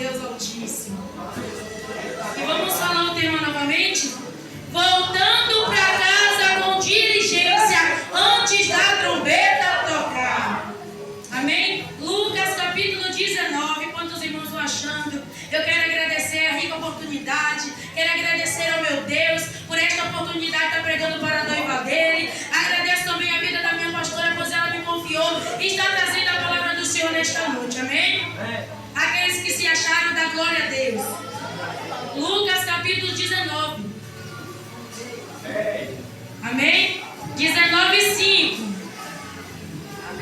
Deus Altíssimo. E vamos falar o tema novamente? Voltando para casa com diligência antes da trombeta tocar. Amém? Lucas capítulo 19. Quantos irmãos vão achando? Eu quero agradecer a rica oportunidade. Quero agradecer ao meu Deus por esta oportunidade de estar pregando para a noiva dele. Agradeço também a vida da minha pastora, pois ela me confiou e está trazendo a palavra do Senhor nesta noite. Amém? Aqueles que se acharam, da glória a Deus. Lucas capítulo 19. Amém? 19:5.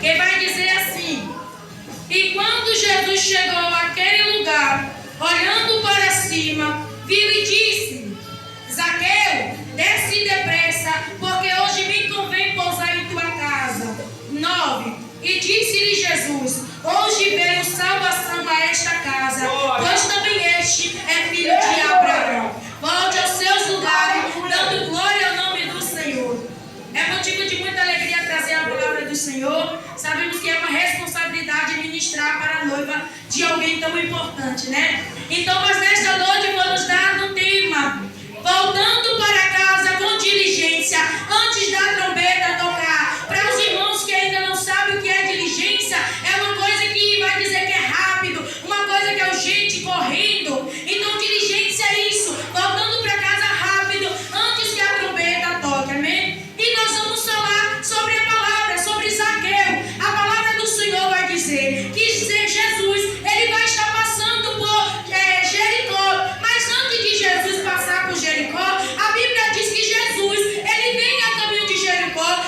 Que vai dizer assim: e quando Jesus chegou àquele lugar, olhando para cima, viu e disse: Zaqueu, desce depressa, porque hoje me convém pousar em tua casa. 9. E disse-lhe Jesus: hoje veio salvação a esta casa, pois também este é filho de Abraão. Volte aos seus lugares, dando glória ao nome do Senhor. É motivo de muita alegria trazer a palavra do Senhor. Sabemos que é uma responsabilidade ministrar para a noiva de alguém tão importante, né? Então, mas nesta noite vamos dar no tema: voltando para casa com diligência antes da trombeta tocar. Para os irmãos que ainda não sabem o que é diligência, é uma coisa que vai dizer que é rápido, uma coisa que é urgente, correndo. Então diligência é isso, voltando para casa rápido antes que a trombeta toque, amém? E nós vamos falar sobre a palavra, sobre Zaqueu. A palavra do Senhor vai dizer que Jesus, ele vai estar passando por Jericó. Mas antes de Jesus passar por Jericó, a Bíblia diz que Jesus, ele vem a caminho de Jericó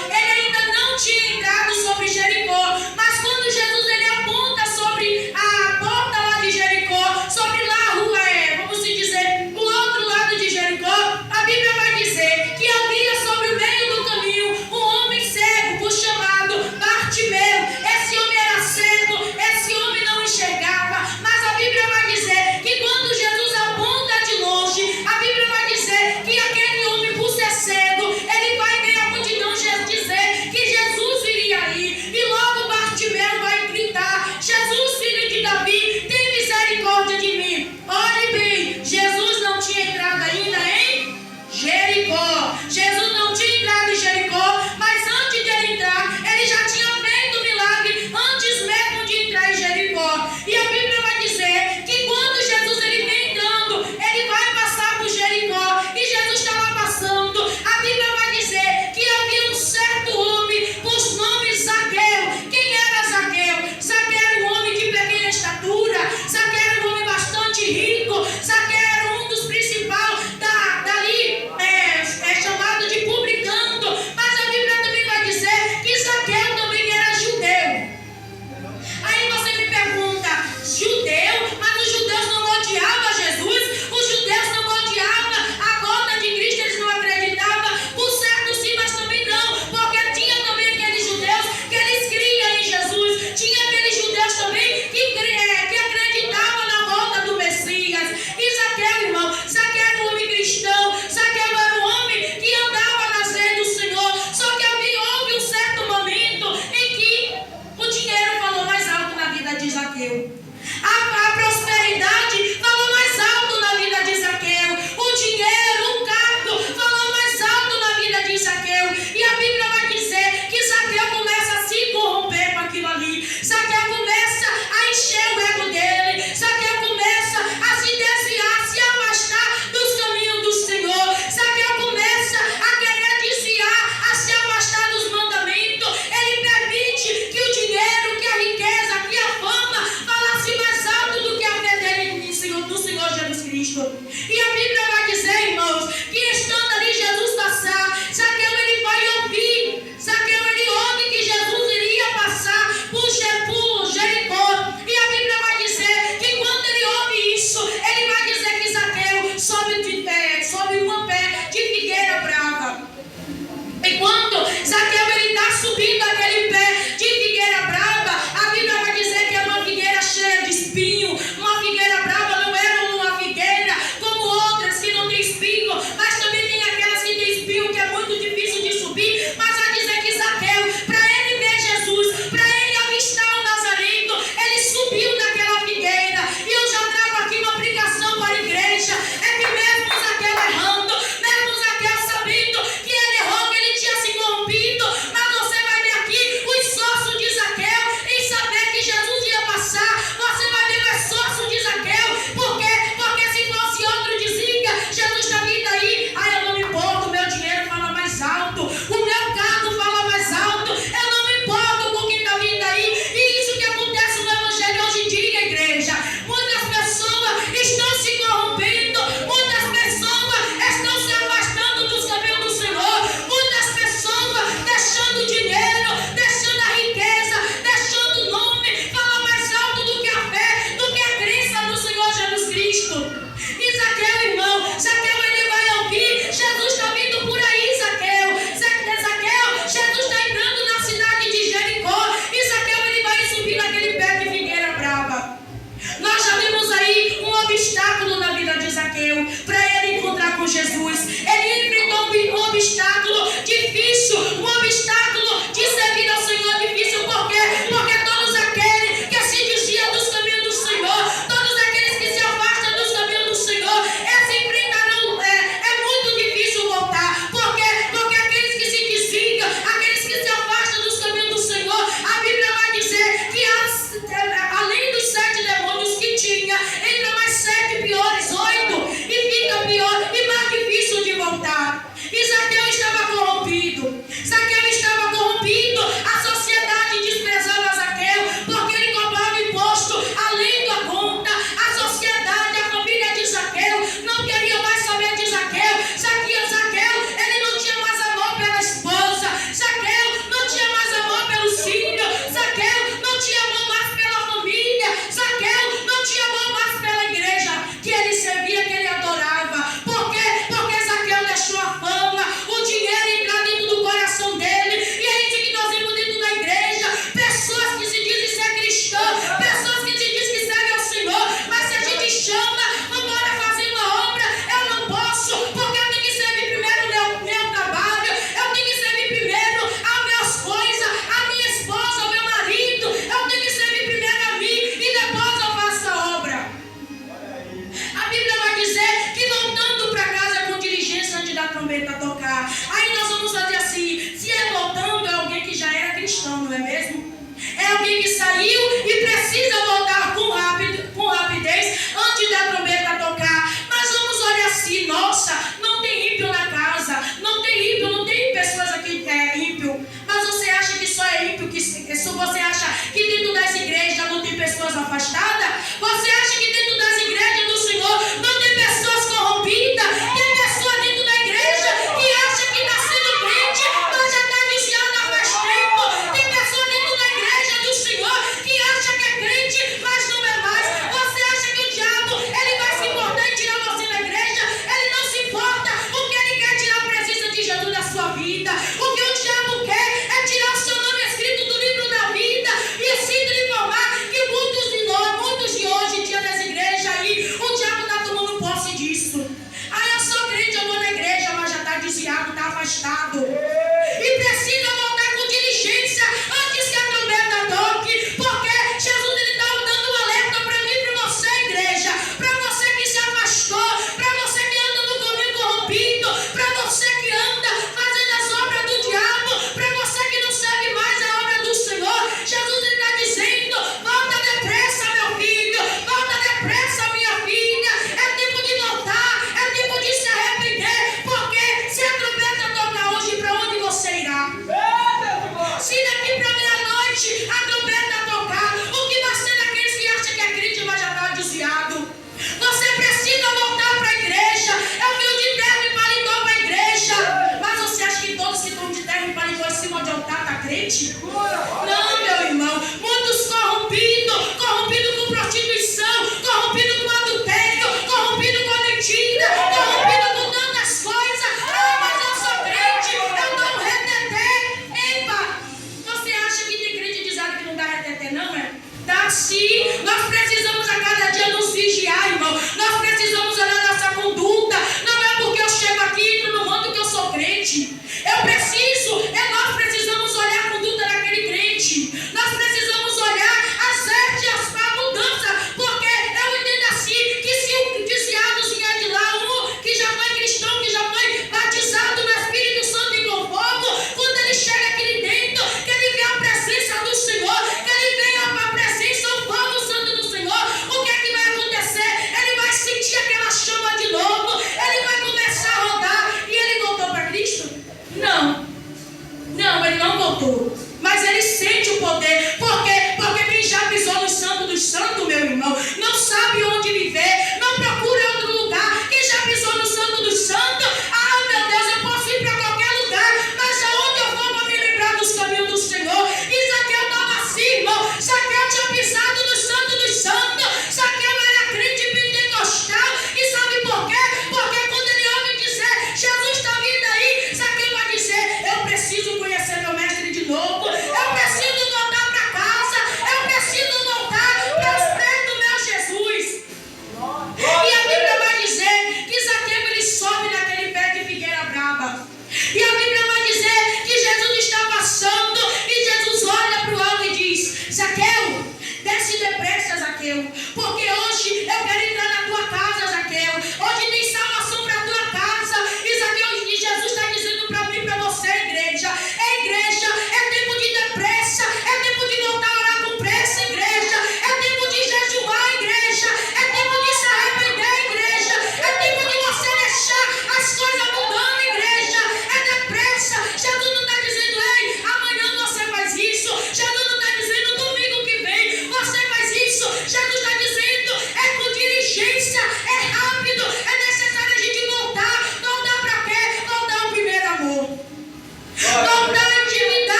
obstáculo difícil, um obstáculo de servir ao Senhor difícil. Por quê? Porque todos aqueles que se desviam dos caminhos do Senhor, todos aqueles que se afastam dos caminhos do Senhor, esses enfrentarão, é muito difícil voltar. Por quê? Porque aqueles que se desviam, aqueles que se afastam dos caminhos do Senhor, a Bíblia vai dizer que além dos 7 demônios que tinha, entra mais 7 piores, 8, e fica pior e mais difícil de voltar. E Zaqueu estava com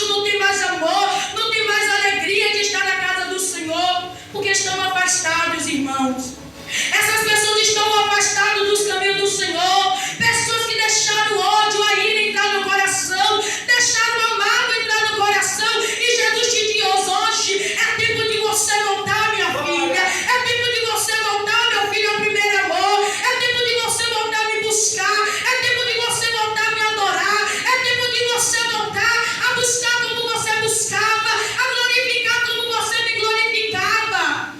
gosto, não tem mais amor, não tem mais alegria de estar na casa do Senhor, porque estão afastados, irmãos. Essas pessoas estão afastadas dos caminhos do Senhor, pessoas que deixaram o ódio, a ira entrar no coração, deixaram o amargo entrar no coração, e Jesus te diz hoje, é tempo de você voltar, minha filha, é tempo de você voltar, meu filho, ao primeiro amor, é tempo de você voltar a me buscar, é tempo de você voltar a me adorar, é tempo de você voltar a buscar como você buscava, a glorificar como você me glorificava.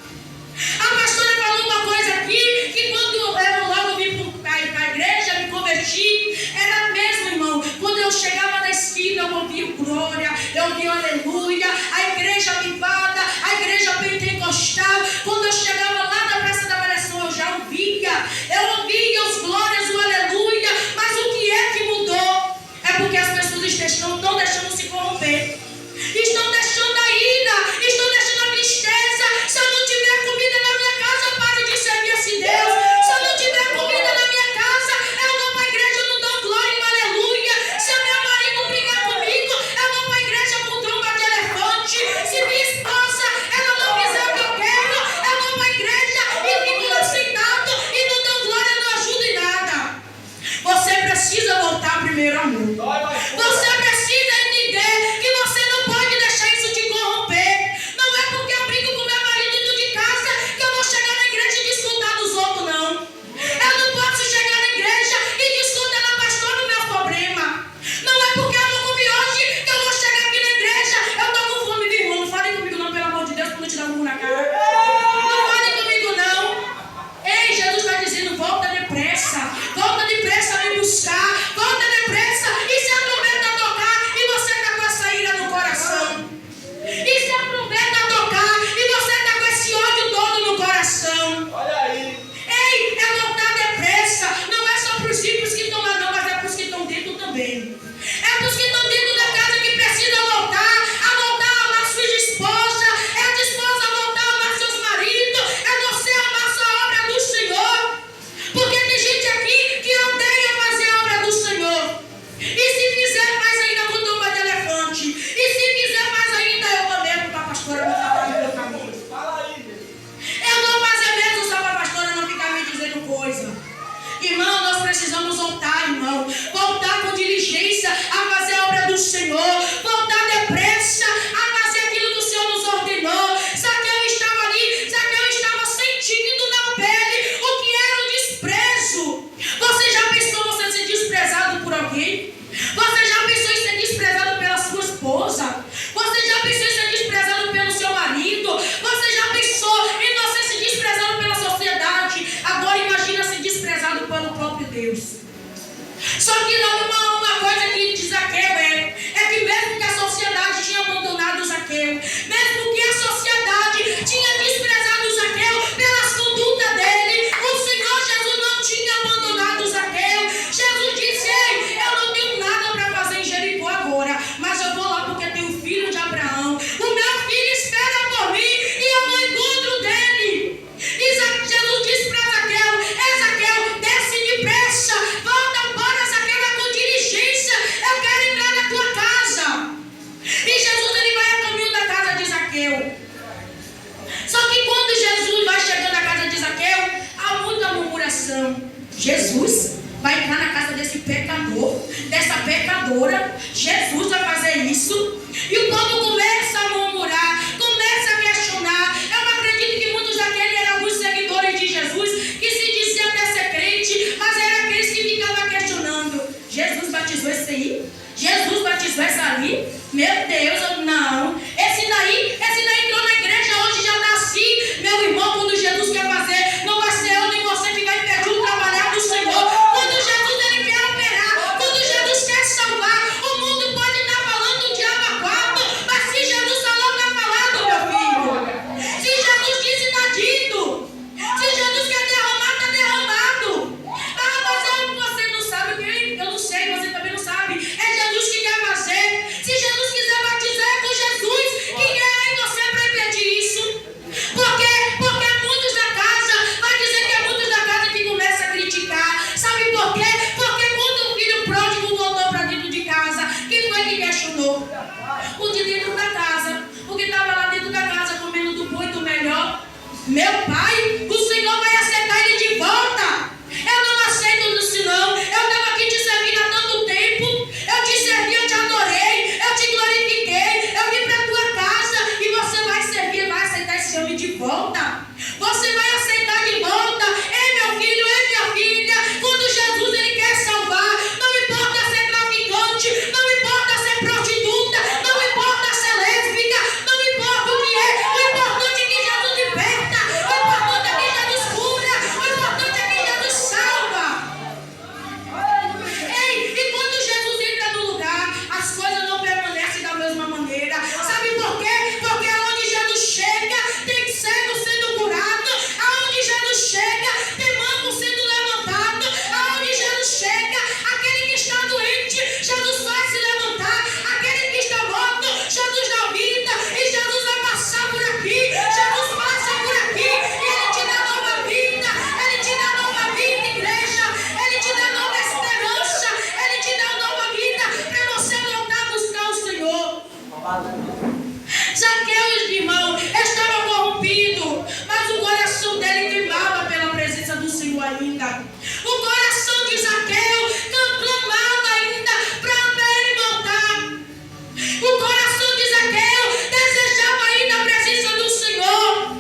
A pastora falou uma coisa aqui, que quando eu logo vim para a igreja, me converti, era mesmo, irmão, quando eu chegava na esquina, eu ouvia glória, eu ouvia aleluia, a igreja avivada, a igreja pentecostal. Quando eu chegava lá na Praça da Variação, eu já ouvia os glórias, o aleluia. Mas o que é que mudou? É porque as pessoas estão deixando se corromper, estão deixando a ira, estão deixando a tristeza. Se eu não tiver comida na minha casa, eu paro de servir esse Deus. Se eu não tiver comida na minha casa, eu vou para a igreja, eu não dou glória e um aleluia. Se o meu marido brigar comigo, eu vou para a igreja com tromba de elefante. Se minha esposa, ela não fizer o que eu quero, eu vou para a igreja e fico lá sentado e não dou glória, não ajudo em nada. Você precisa voltar primeiro, amor. Você precisa entender que você não pode deixar isso te corromper. Não é porque eu brigo com meu marido dentro de casa que eu vou chegar na igreja e descontar dos outros, não. Eu não posso chegar na igreja e descontar na pastora o meu problema. Não é porque eu não comi hoje que eu vou chegar aqui na igreja. Eu estou com fome, viu, irmão? Não falem comigo não, pelo amor de Deus, para não te dar um murro na cara. Não falem comigo não. Ei, Jesus está dizendo, volta depressa a me buscar, volta depressa. E se a trombeta tocar e você está com essa ira no coração? E se a trombeta tocar e você está com esse ódio todo no coração? Olha aí. Ei, é voltar depressa. Não é só para os ímpios que estão lá não, mas é para os que estão dentro também. É para os que estão dentro da casa que precisam voltar a amar sua esposa, é a esposa voltar a amar seus maridos, é você amar sua obra do Senhor. Porque tem gente aqui que odeia fazer a obra do Senhor. E se fizer mais ainda com tromba de elefante, e se fizer mais ainda, eu vou mesmo para a pastora não falar no meu caminho. Fala aí. Eu vou fazer mesmo só para a pastora não ficar me dizendo coisa. Irmão, nós precisamos voltar, irmão. Voltar com diligência a fazer a obra do Senhor. Voltar depressa a fazer aquilo que o Senhor nos ordenou. Zaqueu estava ali, Zaqueu estava sentindo na pele o que era o desprezo. Você já pensou você ser desprezado por alguém? Você já pensou em ser desprezado pela sua esposa? Você já pensou em ser desprezado pelo seu marido? Você já pensou em você ser desprezado pela sociedade? Agora imagina ser desprezado pelo próprio Deus. Só que uma coisa que de Zaqueu é que mesmo que a sociedade tinha abandonado Zaqueu, mesmo que a sociedade tinha desprezado Zaqueu pelas condutas dele, o Senhor Jesus não tinha abandonado Zaqueu. Jesus disse, ei, eu não tenho nada para fazer em Jericó agora, mas eu vou lá porque tenho filho de Abraão. O meu filho espera por mim e eu vou em encontro dele. E Jesus disse para Zaqueu, Zaqueu, desce depressa, volta embora, Zaqueu, é com O de dentro da casa, o que estava lá dentro da casa comendo do bom e do melhor. Meu pai, o Senhor vai aceitar ele de volta. Eu não aceito isso não. Eu estava aqui te servindo há tanto tempo. Eu te servi, eu te adorei, eu te glorifiquei. Eu vim para a tua casa e você vai servir, vai aceitar esse homem de volta. Você vai aceitar de volta. Ei, meu filho, ei, minha filha. Quando Jesus ele quer salvar, não importa ser traficante, não importa ser prostituta, não importa ser lésbica, não importa o que é. O importante é que Jesus liberta. O importante é que Jesus cura. O importante é que Jesus salva. Ei, e quando Jesus entra no lugar, as coisas não permanecem da mesma maneira. Sabe por quê? Porque aonde Jesus chega, tem cego sendo curado. Aonde Jesus chega, tem manco sendo levantado. Aonde Jesus chega, aquele que está doente, Jesus faz se levantar. Aquele que está morto, Jesus dá vida. E Jesus vai passar por aqui. Jesus passa por aqui. E Ele te dá nova vida. Ele te dá nova vida, igreja. Ele te dá nova esperança. Ele te dá nova vida para você voltar a buscar o Senhor. Zaqueu, irmão, estava corrompido, mas o coração dele queimava pela presença do Senhor ainda. O coração de Zaqueu clamava ainda para ele voltar. O coração de Zaqueu desejava ainda a presença do Senhor.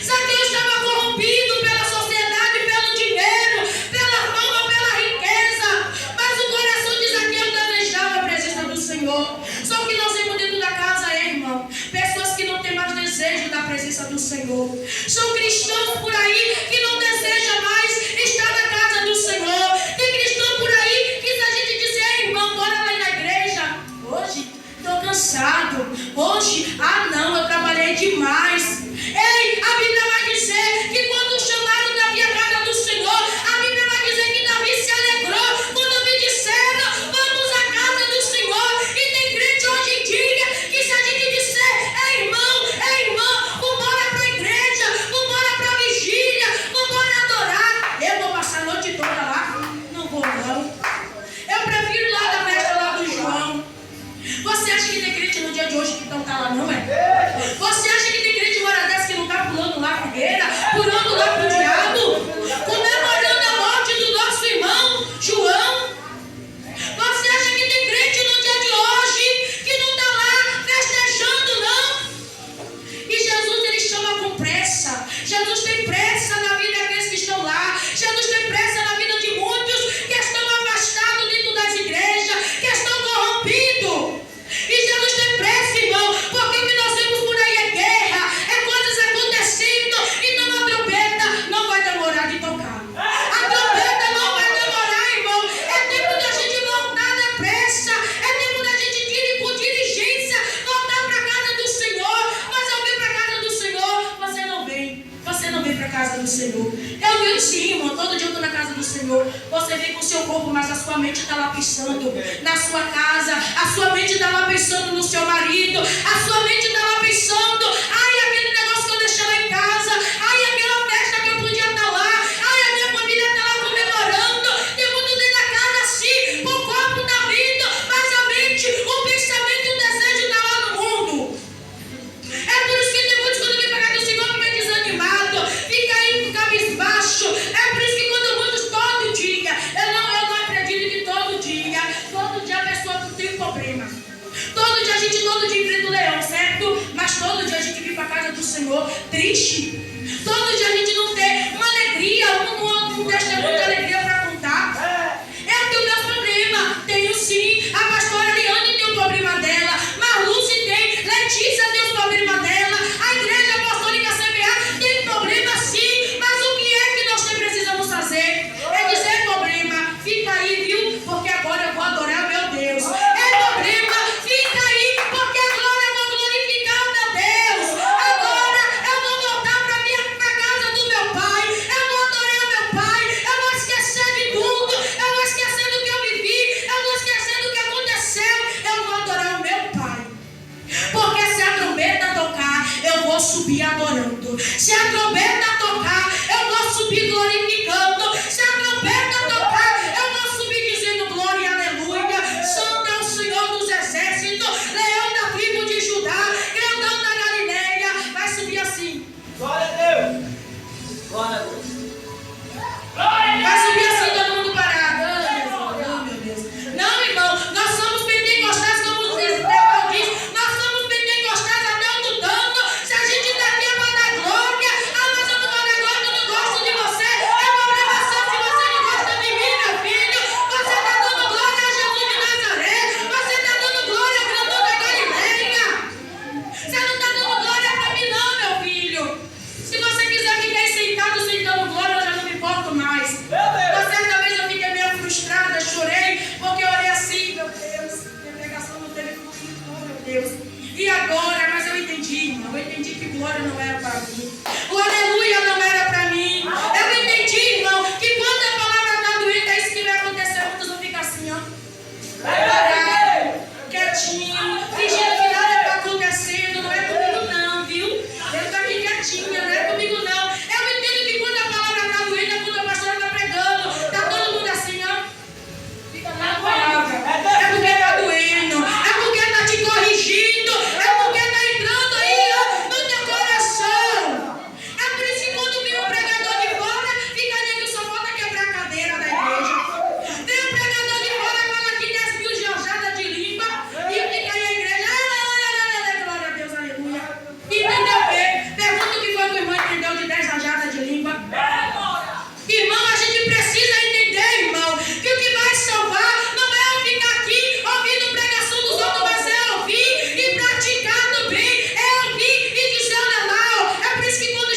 Zaqueu estava corrompido pela sociedade, pelo dinheiro, pela fama, pela riqueza, mas o coração de Zaqueu desejava a presença do Senhor. Só que nós temos dentro da casa, irmão, pessoas que não têm mais desejo da presença do Senhor. São cristãos por aí que não desejam mais estar na casa do Senhor. Tem cristão por aí que se a gente disser, irmão, bora lá na igreja. Hoje estou cansado. Hoje, não, eu trabalhei demais. Ei, a Bíblia vai dizer que quando chamaram Davi à casa do Senhor, a Bíblia vai dizer que Davi se alegrou quando me disseram, vamos à casa do Senhor. E tem crente hoje em dia que se a gente disser, ei irmão, vambora para a igreja, vambora para a vigília, vambora adorar. Eu vou passar a noite toda lá? Não vou não. Eu prefiro ir lá da festa lá do João. Você acha que tem crente no dia de hoje que não está lá não, é? Você acha que tem crente uma hora dessa que não está pulando lá a fogueira, pulando lá pro diabo, comemorando a morte do nosso irmão João? Você acha que tem crente no dia de hoje que não está lá festejando, não? E Jesus ele chama com pressa. Jesus tem pressa na vida daqueles que estão lá. Jesus tem pressa na vida de muitos que estão afastados dentro das igrejas, que estão corrompidos. E Jesus tem pressa, irmão, porque o que nós vemos por aí é guerra, é coisas acontecendo. Então a trombeta não vai demorar de tocar. A trombeta não vai demorar, irmão. É tempo da gente voltar depressa. É tempo da gente ir com diligência, voltar para a casa do Senhor. Mas ao vir para a casa do Senhor, você não vem. Você não vem para a casa do Senhor. Eu venho sim, irmão. Todo dia eu estou na casa do Senhor. Você vem com o seu corpo, mas a sua mente está lá pensando na sua casa. A sua mente está lá pensando no seu marido. A sua mente está lá pensando, ai, aquele negócio que eu deixei lá em casa. Ai, aquela festa que eu podia estar lá. Ai, a minha família está lá comemorando. Tem muito dentro da casa assim. O corpo está vindo, mas a mente, o pensamento e o desejo está lá no mundo. É por isso que tem muitos quando vem para a casa do Senhor fica desanimado, fica aí com cabisbaixo. É por isso que quando muitos todo dia, eu não acredito que todo dia a pessoa tem um problema. Todo dia a gente enfrenta o leão, certo? Mas todo dia a gente vem para a casa do Senhor triste. Todo dia a gente não tem uma alegria, um testemunho de alegria para contar. Eu tenho meus problemas, tenho sim. A pastora Eliane tem o problema dela, Marluce tem, Letícia tem o problema dela, a igreja apostólica CBA tem problema sim. Mas o que é que nós precisamos fazer? É dizer problema, fica aí, viu? Porque agora eu vou adorar meu Deus. É problema, fica aí, porque agora eu vou glorificar o meu Deus. Agora eu vou voltar para a casa do meu pai. Eu vou adorar meu pai. Eu vou esquecer de tudo. Eu vou esquecer do que eu vivi. Eu vou esquecer do que aconteceu. Eu vou adorar o meu pai. Porque se a trombeta tocar, eu vou subir adorando. Se a trombeta tocar, eu vou subir glorificando. Se a trombeta tocar, eu vou subir dizendo glória e aleluia. Santo é o Senhor dos exércitos, leão da Deus. E agora, mas eu entendi, irmão. Eu entendi que glória não era para mim. O aleluia não era para mim. Eu entendi, irmão, que quando a palavra está doendo, é isso que vai acontecer. Muitos vão ficar assim, ó. Quietinho, fingindo que nada está acontecendo. Não é comigo não, viu? Eu estou aqui quietinha, não é comigo não. Eu entendo que quando a palavra está doendo, é quando a pastora está pregando. Está todo mundo assim, ó. Fica na palavra. É porque está doendo. É porque está te corrigindo. É porque está entrando aí, ó, no teu coração. É por isso que quando vem um pregador de fora, fica ali que só falta quebrar a cadeira da igreja. Vem um pregador de fora, fala que 10 mil jorjadas de língua e fica aí a igreja. Glória a Deus, aleluia. Entendeu o quê? Pergunta o que foi que o irmão entendeu de 10 rajadas de língua. Irmão, a gente precisa entender, irmão, que o que vai salvar não é eu ficar aqui ouvindo pregação dos outros, mas é ouvir e praticar também. É ouvir e dizer olha lá. É por isso que quando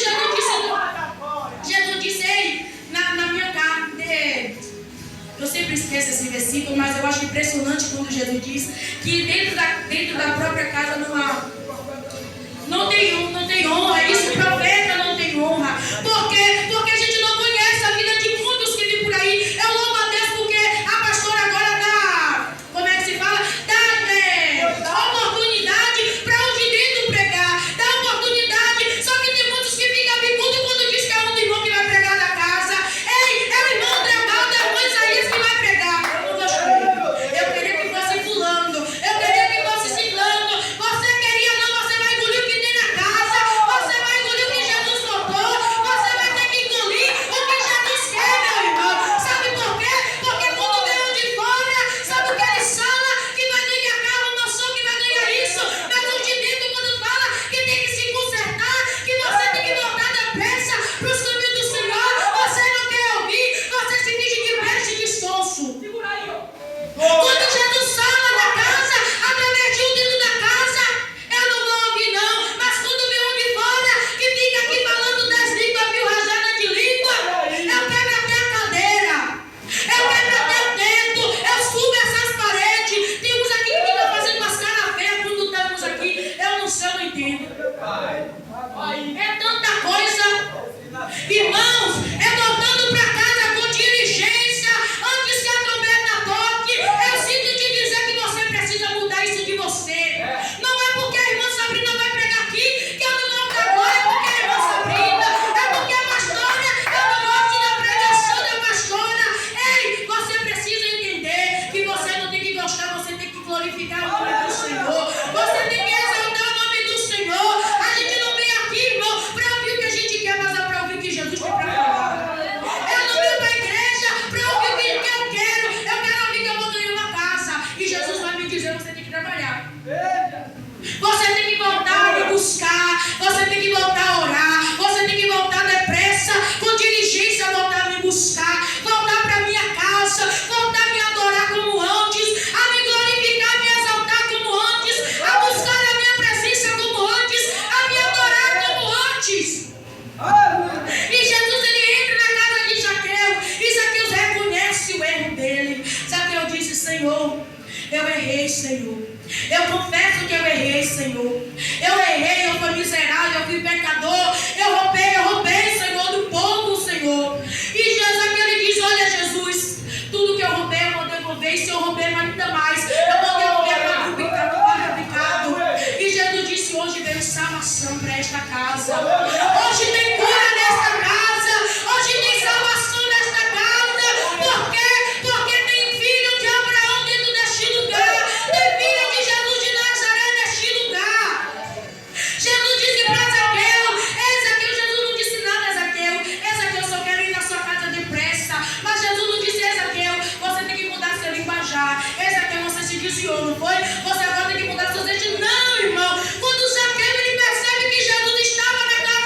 Jesus disse, ei, na minha carne, eu sempre esqueço esse versículo, mas eu acho impressionante quando Jesus diz que dentro da própria casa não tem honra. Esse profeta não tem honra. Por quê? Porque a gente não conhece a vida de muitos que vêm por aí. Eu louvo a Deus porque a pastora agora dá, como é que se fala? Dá oportunidade para os de dentro pregar. Dá oportunidade. Só que tem muitos que ficam bicudos quando diz que é um irmão que vai pregar na casa. Ei, é o irmão Drevaldo, é o irmão Isaías que vai pregar. Eu não gostei. Eu queria que fosse fulano. Eu queria que fosse ciclano. Você queria não, você vai engolir o que tem na casa. Você vai engolir o que Jesus botou. Você vai ter que engolir o que Jesus quer, meu irmão. Sabe por quê? Porque quando vem um de fora, sabe o que eles falam? Que vai ganhar carro, mansão, que vai ganhar isso. Mas os de dentro, quando fala que tem que se consertar, que você tem que voltar depressa para os caminhos do Senhor, você não quer ouvir, você se finge de peste de sonso. Quando Jesus fala da casa, através de um dentro da casa, eu não vou ouvir não. Mas quando vem um de fora, que fica aqui falando 10 línguas, 1000 rajadas de língua, eu quebro até a cadeira, eu quebro até o teto, eu subo essas paredes. Tem uns aqui que ficam fazendo umas caras feias quando estamos aqui. Eu não sei, eu não entendo. É tanta coisa. Irmãos, é voltando para casa com diligência, antes que a trombeta toque. Eu sinto te dizer que você precisa mudar isso de você. Não é porque a irmã Sabrina vai pregar aqui que eu não vou dar glória porque a irmã Sabrina. É porque a pastora, eu não gosto da pregação da pastora. Ei, você precisa entender que você não tem que gostar, você tem que glorificar o nome do Senhor. Você tem que exaltar o nome do Senhor. A gente não vem aqui, irmão, para ouvir o que a gente quer, mas é para ouvir o que Jesus tem para falar. Eu não venho para a igreja para ouvir o que eu quero. Eu quero ouvir que eu vou ganhar uma casa. E Jesus vai me dizer, você tem que trabalhar. Você tem que voltar a me buscar. Você tem que voltar a orar. Você tem que voltar depressa, com diligência, voltar a me buscar. Voltar para minha casa. Voltar a me adorar como antes. A me glorificar, a me exaltar como antes. A buscar a minha presença como antes. A me adorar como antes. E Jesus, ele entra na casa de Zaqueu. E Zaqueu reconhece o erro dele. Zaqueu disse, Senhor, eu errei, Senhor. Eu confesso que eu errei, Senhor. Eu errei, eu fui miserável, eu fui pecador. Eu roubei, Senhor, do povo, Senhor. E Zaqueu, ele diz, olha, Jesus, tudo que eu roubei, eu vou devolver. E se eu roubei ainda mais, eu vou devolver quadruplicado. E Jesus disse, hoje veio salvação para esta casa. Hoje tem cura nesta casa. Hoje tem salvação nesta casa. Por quê? Porque tem filho de Abraão dentro deste lugar. Tem filho de Jesus de Nazaré neste lugar. Jesus disse para Zaqueu, Zaqueu, Jesus não disse nada, Zaqueu, só quero ir na sua casa depressa. Mas Jesus não disse, Zaqueu, você tem que mudar seu linguajar. Zaqueu, você se desviou, não foi? Você agora tem que mudar seus dentes. Não, irmão. Quando Zaqueu, ele percebe que Jesus estava na casa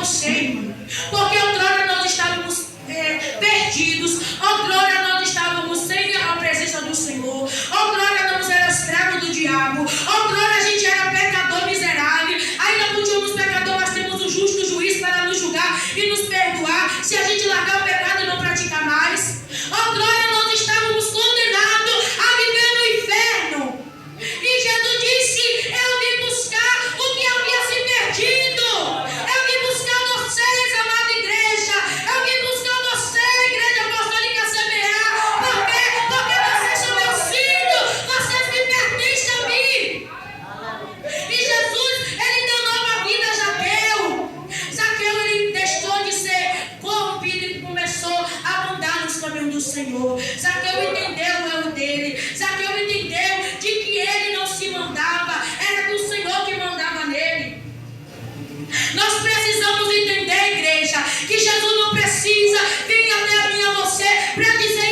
você, irmão. Porque outrora nós estávamos perdidos. Outrora nós estávamos sem a presença do Senhor. Outrora nós éramos escravos do diabo. Outrora a gente era pecador miserável. Ainda continuamos pecador, mas temos um justo juiz para nos julgar e nos perdoar se a gente largar o pecado e não praticar mais. Outrora nós estávamos condenados a viver no inferno. E Jesus disse: eu vim buscar o que havia se perdido. Eu vim buscar vocês, amada igreja. Eu vim buscar você, igreja apostólica CBA. Por quê? Porque vocês são meus filhos. Vocês me pertencem a mim. E Jesus, ele deu nova vida a Zaqueu. Zaqueu, ele deixou de ser corrompido e começou a andar nos caminhos do Senhor. Zaqueu entendeu o erro dele. Zaqueu entendeu de que ele não se mandava, era o Senhor que mandava nele. Nós precisamos entender, igreja, que Jesus não precisa vir até a mim e a você para dizer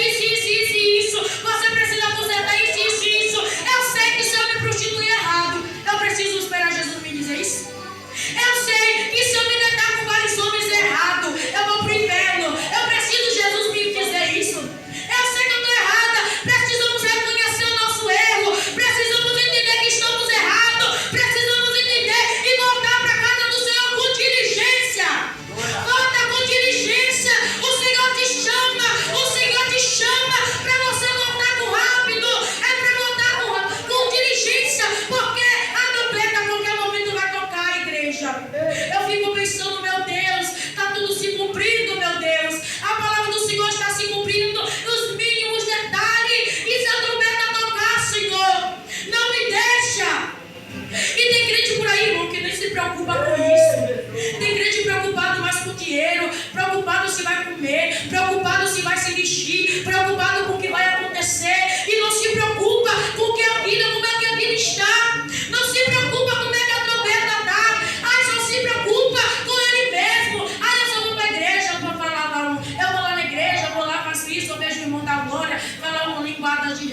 isso. Você precisa consertar isso. Eu sei que se eu me prostituir errado, eu preciso esperar Jesus me dizer isso. Eu sei que se eu me deitar com vários homens errados, eu vou para o inferno. Eu preciso Jesus me dizer isso. Eu sei que eu estou errada. Precisamos reconhecer o nosso erro. Precisamos entender que estamos errados. Precisamos entender e voltar para a casa do Senhor com diligência. Volta com diligência. O Senhor te chama para você voltar com rápido. É para voltar com diligência. Porque a trombeta a qualquer momento vai tocar, igreja. Eu fico pensando, meu Deus, está tudo se cumprindo, meu Deus. A palavra do Senhor está se cumprindo nos mínimos detalhes. E se a trombeta tocar, Senhor, não me deixa. E tem crente por aí, irmão, que nem se preocupa com isso. Tem crente preocupado mais com dinheiro, preocupado se vai comer, preocupado se vai se vestir, preocupado com o que vai acontecer. E não se preocupa com o que a vida, como é que a vida está. Não se preocupa como é que a trombeta está. Ai, só se preocupa com ele mesmo. Ai, eu só vou para a igreja para falar. Eu vou lá na igreja, vou lá, faço isso, eu vejo o irmão da glória, falar uma linguada de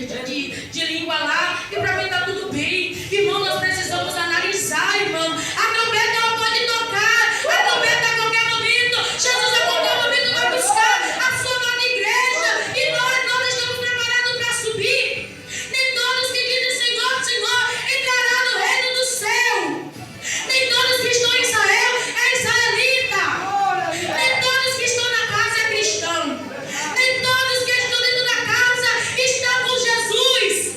língua lá, e para mim está tudo bem. Irmão, nós precisamos analisar, irmão. A trombeta ela pode tocar, a trombeta a qualquer momento. Jesus a qualquer momento vai buscar a sua amada igreja, e nós estamos preparados para subir. Nem todos que dizem Senhor, Senhor entrará no reino do céu. Nem todos que estão em Israel é israelita. Nem todos que estão na casa é cristão. Nem todos que estão dentro da casa estão com Jesus.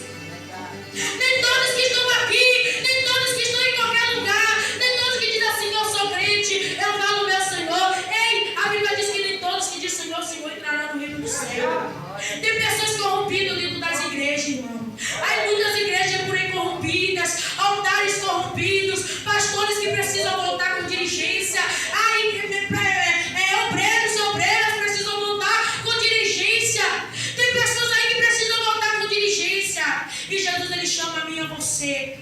Nem todos que estão aqui, nem todos que estão em qualquer lugar, nem todos que dizem assim, eu sou crente, eu falo meu Senhor. Ei, a Bíblia diz que nem todos que dizem Senhor, Senhor entrarão no reino do céu. Tem pessoas corrompidas dentro das igrejas, irmão. Há muitas igrejas por aí corrompidas, altares corrompidos, pastores que precisam voltar com diligência. Obreiros e obreiras precisam voltar com diligência. Tem pessoas aí que precisam voltar com diligência. E Jesus, ele chama a mim e a você.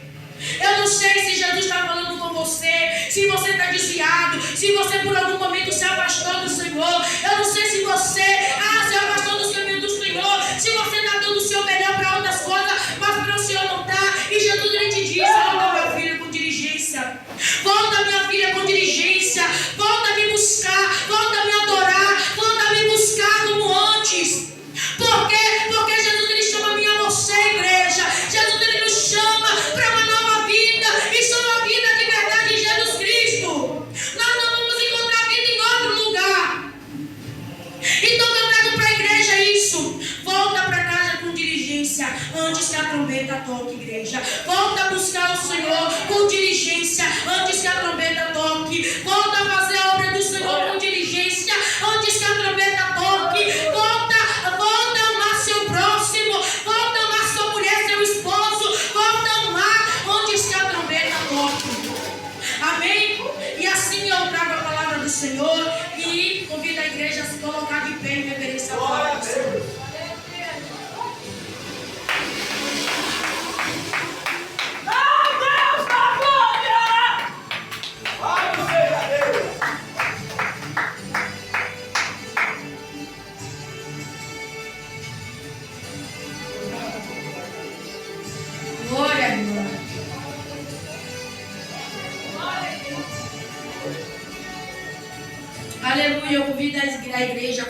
Eu não sei se Jesus está falando com você, se você está desviado, se você por algum momento se afastou do Senhor. Eu não sei se você se afastou dos caminhos do Senhor, se você está dando o seu melhor para outras coisas, mas para o Senhor não está. E Jesus, ele te diz: volta, meu filho, com diligência. Volta, minha filha, com diligência. Volta a me buscar, volta a me adorar, volta a me buscar como antes. Por quê? Porque Jesus, ele chama a mim e a você, igreja. Jesus, ele nos chama para uma nova vida. Isso é uma vida de verdade em Jesus Cristo. Nós não vamos encontrar vida em outro lugar. Então eu trago para a igreja isso. Volta para casa com diligência antes que a trombeta toque, igreja. Volta a buscar o Senhor com diligência antes que a trombeta toque. Aleluia. Eu convido a igreja.